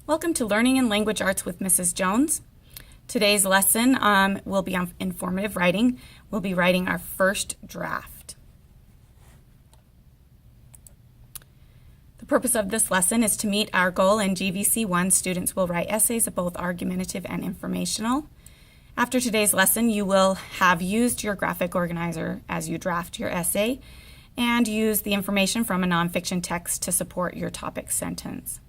Welcome to Learning and Language Arts with Mrs. Jones. Today's lesson will be on informative writing. We'll be writing our first draft. The purpose of this lesson is to meet our goal in GVC 1. Students will write essays of both argumentative and informational. After today's lesson, you will have used your graphic organizer as you draft your essay and use the information from a nonfiction text to support your topic sentence.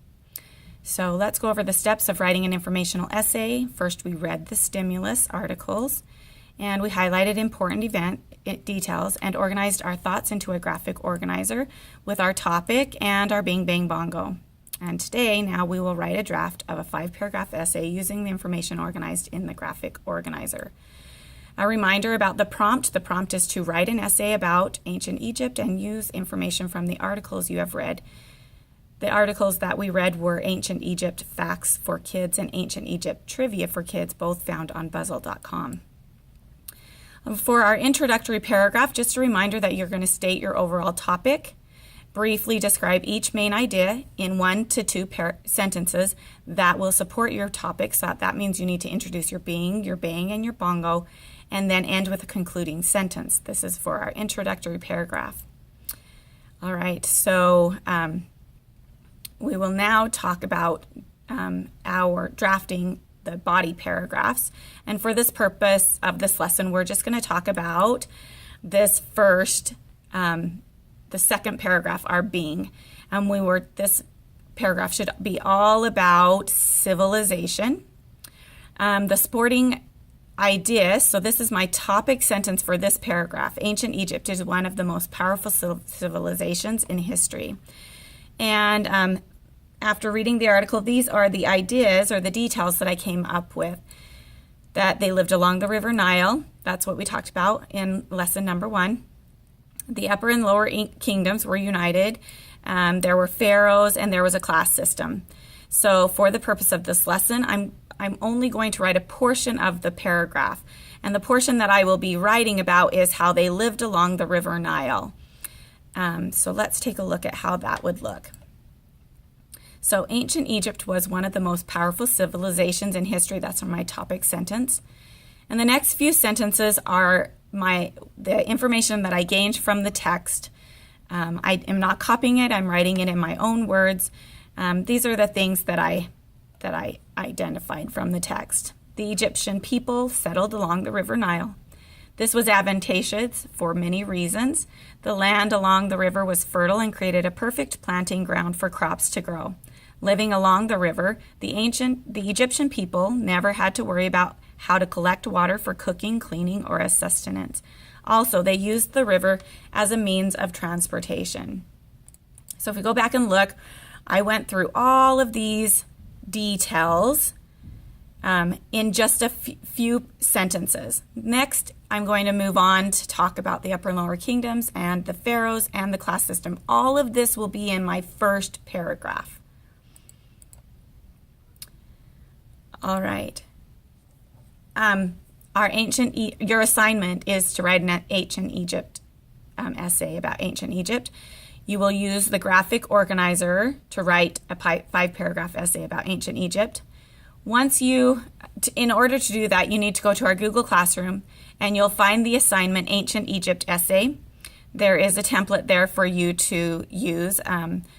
So let's go over the steps of writing an informational essay. First, we read the stimulus articles, and we highlighted important event details and organized our thoughts into a graphic organizer with our topic and our Bing Bang Bongo. And today, now we will write a draft of a 5-paragraph essay using the information organized in the graphic organizer. A reminder about the prompt. The prompt is to write an essay about ancient Egypt and use information from the articles you have read. The articles that we read were Ancient Egypt Facts for Kids and Ancient Egypt Trivia for Kids, both found on Buzzle.com. For our introductory paragraph, just a reminder that you're going to state your overall topic, briefly describe each main idea in 1 to 2 sentences that will support your topic. So that means you need to introduce your bing, your bang, and your bongo, and then end with a concluding sentence. This is for our introductory paragraph. All right, so we will now talk about our drafting the body paragraphs. And for this purpose of this lesson, we're just going to talk about this first, the second paragraph, our being. This paragraph should be all about civilization. The sporting idea, so this is my topic sentence for this paragraph. Ancient Egypt is one of the most powerful civilizations in history. And after reading the article, these are the ideas or the details that I came up with. That they lived along the River Nile. That's what we talked about in lesson number 1. The upper and lower kingdoms were united. There were pharaohs and there was a class system. So for the purpose of this lesson, I'm only going to write a portion of the paragraph. And the portion that I will be writing about is how they lived along the River Nile. So let's take a look at how that would look. So ancient Egypt was one of the most powerful civilizations in history. That's my topic sentence. And the next few sentences are the information that I gained from the text. I am not copying it. I'm writing it in my own words. These are the things that I identified from the text. The Egyptian people settled along the River Nile. This was advantageous for many reasons. The land along the river was fertile and created a perfect planting ground for crops to grow. Living along the river, the Egyptian people never had to worry about how to collect water for cooking, cleaning, or as sustenance. Also, they used the river as a means of transportation. So if we go back and look, I went through all of these details in just a few sentences. Next, I'm going to move on to talk about the upper and lower kingdoms and the pharaohs and the class system. All of this will be in my first paragraph. All right. Your assignment is to write an ancient Egypt essay about ancient Egypt. You will use the graphic organizer to write a 5-paragraph essay about ancient Egypt. In order to do that, you need to go to our Google Classroom and you'll find the assignment Ancient Egypt Essay. There is a template there for you to use.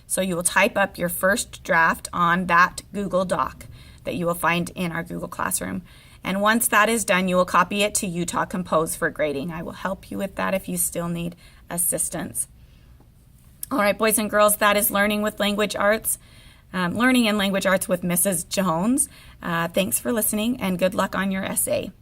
So you will type up your first draft on that Google Doc that you will find in our Google Classroom. And once that is done, you will copy it to Utah Compose for grading. I will help you with that if you still need assistance. All right, boys and girls, that is Learning with Language Arts. Learning and Language Arts with Mrs. Jones. Thanks for listening and good luck on your essay.